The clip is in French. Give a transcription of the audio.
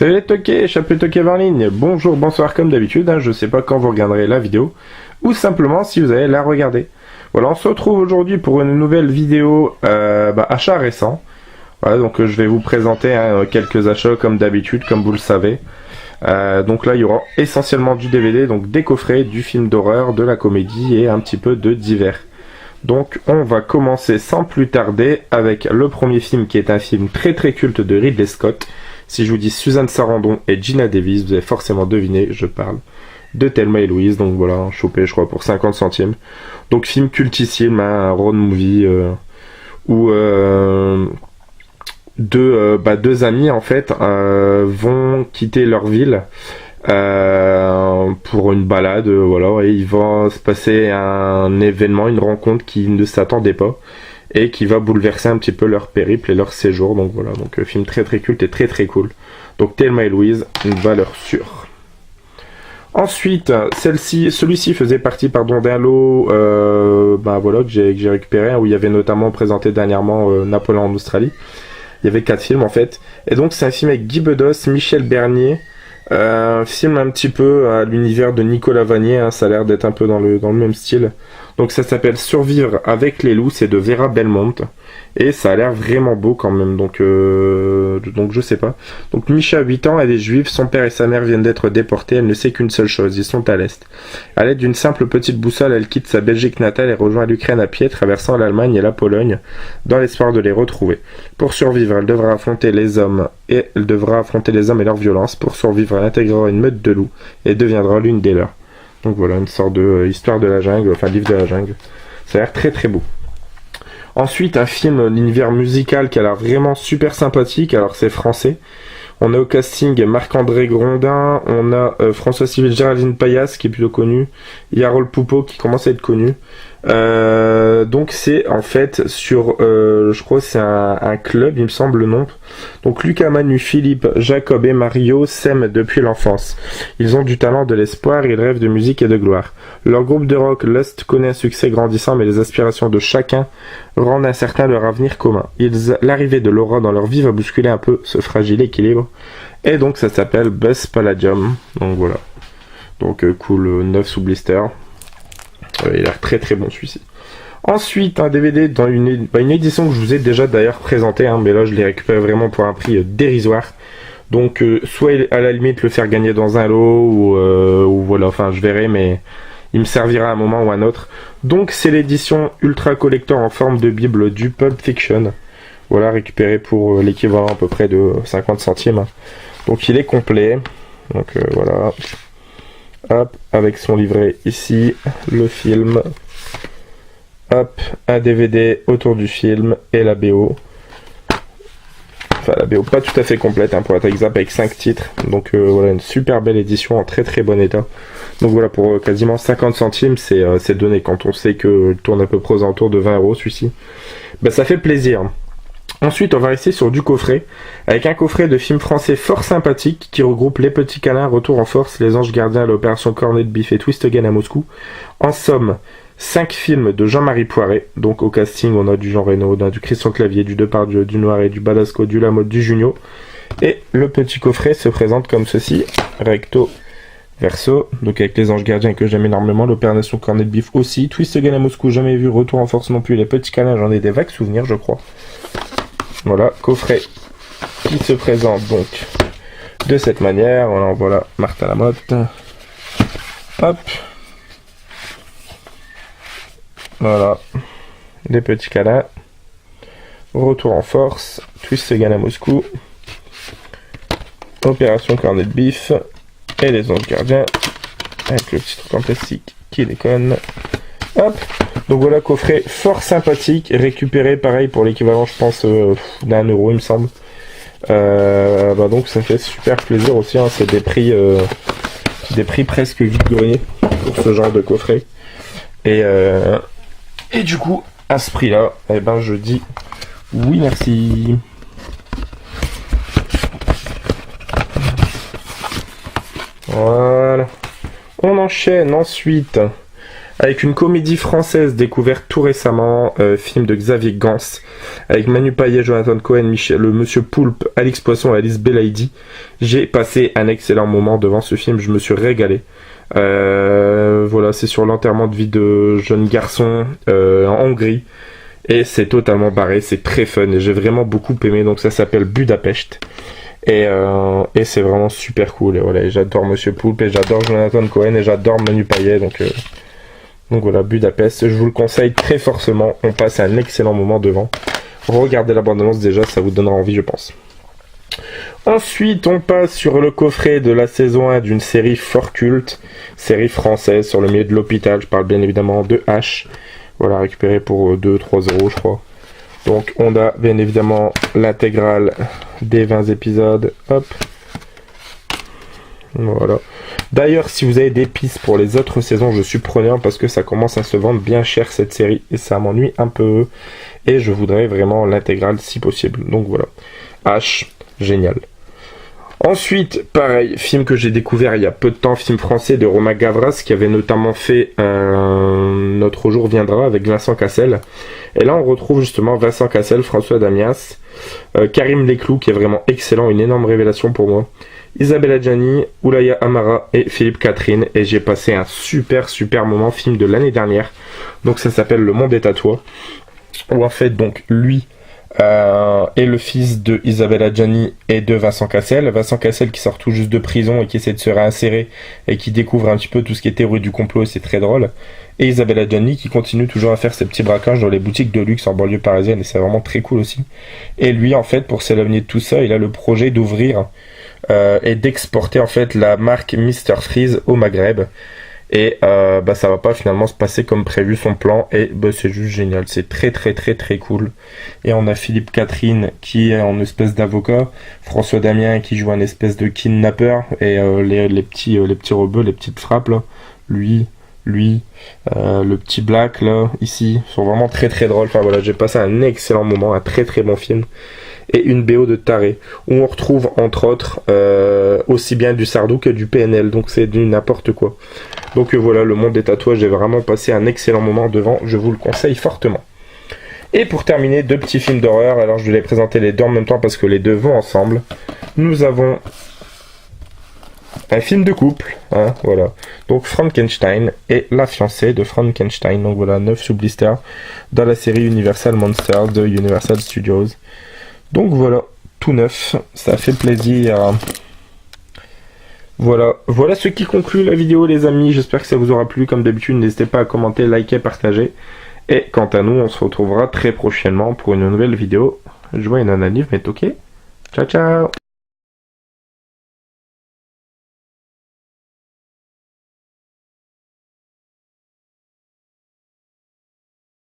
Salut les toqués, Chapelet Toqué en ligne. Bonjour, bonsoir comme d'habitude, hein, je sais pas quand vous regarderez la vidéo, ou simplement si vous allez la regarder. Voilà, on se retrouve aujourd'hui pour une nouvelle vidéo achat récent. Voilà, donc je vais vous présenter quelques achats comme d'habitude, comme vous le savez. Donc là il y aura essentiellement du DVD, donc des coffrets, du film d'horreur, de la comédie et un petit peu de divers. Donc on va commencer sans plus tarder avec le premier film qui est un film très très culte de Ridley Scott. Si je vous dis Suzanne Sarandon et Geena Davis, vous avez forcément deviné, je parle de Thelma et Louise. Donc voilà, chopé je crois pour 50 centimes. Donc film cultissime, un road movie où deux amis en fait vont quitter leur ville pour une balade, voilà, et il va se passer un événement, une rencontre qui ne s'attendait pas et qui va bouleverser un petit peu leur périple et leur séjour. Donc voilà, donc film très très culte et très très cool. Donc Thelma et Louise, une valeur sûre. Ensuite, celui-ci faisait partie d'un lot que j'ai récupéré, où il y avait notamment présenté dernièrement Napoléon en Australie. Il y avait 4 films en fait. Et donc c'est un film avec Guy Bedos, Michel Bernier. Un film un petit peu à l'univers de Nicolas Vanier, hein, ça a l'air d'être un peu dans le même style. Donc ça s'appelle Survivre avec les loups, c'est de Vera Belmont. Et ça a l'air vraiment beau quand même, donc je sais pas. Donc Misha a 8 ans, elle est juive, son père et sa mère viennent d'être déportés, elle ne sait qu'une seule chose, ils sont à l'Est. À l'aide d'une simple petite boussole, elle quitte sa Belgique natale et rejoint l'Ukraine à pied, traversant l'Allemagne et la Pologne, dans l'espoir de les retrouver. Pour survivre, elle devra affronter les hommes et leur violence. Pour survivre, elle intégrera une meute de loups et deviendra l'une des leurs. Donc voilà, une sorte de histoire de la jungle, enfin livre de la jungle. Ça a l'air très très beau. Ensuite, un film, l'univers musical qui a l'air vraiment super sympathique. Alors c'est français. On a au casting Marc-André Grondin, on a François Civil, Géraldine Payas qui est plutôt connu, Yarol Poupeau qui commence à être connu. Donc c'est en fait sur, je crois que c'est un club, il me semble le nom. Donc Lucas, Manu, Philippe, Jacob et Mario s'aiment depuis l'enfance. Ils ont du talent, de l'espoir, ils rêvent de musique et de gloire. Leur groupe de rock Lust connaît un succès grandissant, mais les aspirations de chacun rendent incertain leur avenir commun. L'arrivée de Laura dans leur vie va bousculer un peu ce fragile équilibre. Et donc ça s'appelle Buzz Palladium. Donc voilà. Donc cool, 9 sous blister. Il a l'air très très bon celui-ci. Ensuite, un DVD dans une édition que je vous ai déjà d'ailleurs présenté, hein, mais là je l'ai récupéré vraiment pour un prix dérisoire. Donc soit à la limite le faire gagner dans un lot, ou voilà, enfin je verrai, mais il me servira à un moment ou à un autre. Donc c'est l'édition Ultra Collector en forme de Bible du Pulp Fiction. Voilà, récupéré pour l'équivalent à peu près de 50 centimes. Donc il est complet. Donc voilà. Hop, avec son livret ici, le film. Hop, un DVD autour du film et la BO. Enfin, la BO pas tout à fait complète, hein, pour être exact, avec 5 titres. Donc voilà, une super belle édition en très très bon état. Donc voilà, pour quasiment 50 centimes, c'est donné quand on sait que tourne à peu près aux alentours de 20 € celui-ci. Ben, ça fait plaisir. Ensuite, on va rester sur du coffret, avec un coffret de films français fort sympathique qui regroupe Les Petits Câlins, Retour en force, Les Anges Gardiens, L'Opération Cornet de Bif et Twist Again à Moscou. En somme, 5 films de Jean-Marie Poiret. Donc au casting, on a du Jean Reno, on a du Christian Clavier, du Depardieu, du Noiret, du Badasco, du Lamotte, du Junio. Et le petit coffret se présente comme ceci, recto verso, donc avec Les Anges Gardiens que j'aime énormément, L'Opération Cornet de Bif aussi, Twist Again à Moscou, jamais vu, Retour en force non plus, Les Petits Câlins, j'en ai des vagues souvenirs je crois. Voilà, coffret qui se présente donc de cette manière. Voilà, Martha Lamotte. Hop. Voilà. Les Petits Câlins. Retour en force. Twist Again à Moscou. Opération Cornet de Bif. Et Les Anges Gardiens. Avec le petit truc en plastique qui déconne. Hop. Donc voilà, coffret fort sympathique, récupéré pareil pour l'équivalent je pense d'1 € il me semble. Donc ça fait super plaisir aussi, hein, c'est des prix presque vide-grenier pour ce genre de coffret. Et du coup, à ce prix là, je dis oui merci. Voilà. On enchaîne ensuite Avec une comédie française découverte tout récemment, film de Xavier Gans, avec Manu Payet, Jonathan Cohen, le Monsieur Poulpe, Alix Poisson et Alice Belaïdi. J'ai passé un excellent moment devant ce film, je me suis régalé. Voilà, c'est sur l'enterrement de vie de jeunes garçons en Hongrie. Et c'est totalement barré, c'est très fun et j'ai vraiment beaucoup aimé. Donc ça s'appelle Budapest. Et c'est vraiment super cool. Et voilà, j'adore Monsieur Poulpe et j'adore Jonathan Cohen et j'adore Manu Payet. Donc voilà, Budapest, je vous le conseille très fortement. On passe un excellent moment devant. Regardez la bande-annonce déjà, ça vous donnera envie, je pense. Ensuite, on passe sur le coffret de la saison 1 d'une série fort culte, série française sur le milieu de l'hôpital. Je parle bien évidemment de H. Voilà, récupéré pour 2-3 euros, je crois. Donc, on a bien évidemment l'intégrale des 20 épisodes. Hop. Voilà. D'ailleurs, si vous avez des pistes pour les autres saisons, je suis preneur parce que ça commence à se vendre bien cher cette série et ça m'ennuie un peu. Et je voudrais vraiment l'intégrale si possible. Donc voilà. H, génial. Ensuite, pareil, film que j'ai découvert il y a peu de temps, film français de Romain Gavras qui avait notamment fait Notre jour viendra avec Vincent Cassel. Et là, on retrouve justement Vincent Cassel, François Damias, Karim Leclou qui est vraiment excellent, une énorme révélation pour moi. Isabelle Adjani, Oulaya Amara et Philippe Catherine. Et j'ai passé un super moment, film de l'année dernière. Donc ça s'appelle Le Monde est à toi. Où en fait, donc, lui est le fils de Isabelle Adjani et de Vincent Cassel. Vincent Cassel qui sort tout juste de prison et qui essaie de se réinsérer et qui découvre un petit peu tout ce qui est théorie du complot et c'est très drôle. Et Isabelle Adjani qui continue toujours à faire ses petits braquages dans les boutiques de luxe en banlieue parisienne et c'est vraiment très cool aussi. Et lui en fait, pour s'éloigner de tout ça, il a le projet d'ouvrir et d'exporter en fait la marque Mr Freeze au Maghreb. Et ça va pas finalement se passer comme prévu son plan et c'est juste génial, c'est très cool. Et on a Philippe Catherine qui est en espèce d'avocat, François Damien qui joue un espèce de kidnappeur et les petits rebeux, les petites frappes là, lui, le petit Black là, ici, sont vraiment très drôles. Enfin voilà, j'ai passé un excellent moment, un très bon film. Et une BO de taré, où on retrouve entre autres aussi bien du Sardou que du PNL, donc c'est du n'importe quoi. Donc voilà, Le Monde des tatouages, j'ai vraiment passé un excellent moment devant, je vous le conseille fortement. Et pour terminer, 2 petits films d'horreur, alors je vais les présenter les deux en même temps parce que les deux vont ensemble. Nous avons un film de couple, hein, voilà. Donc Frankenstein et la fiancée de Frankenstein, donc voilà, 9 sous blister dans la série Universal Monsters de Universal Studios. Donc voilà, tout neuf, ça fait plaisir. Voilà ce qui conclut la vidéo les amis, j'espère que ça vous aura plu. Comme d'habitude, n'hésitez pas à commenter, liker, partager. Et quant à nous, on se retrouvera très prochainement pour une nouvelle vidéo. Je vois une analyse, mais ok. Ciao ciao.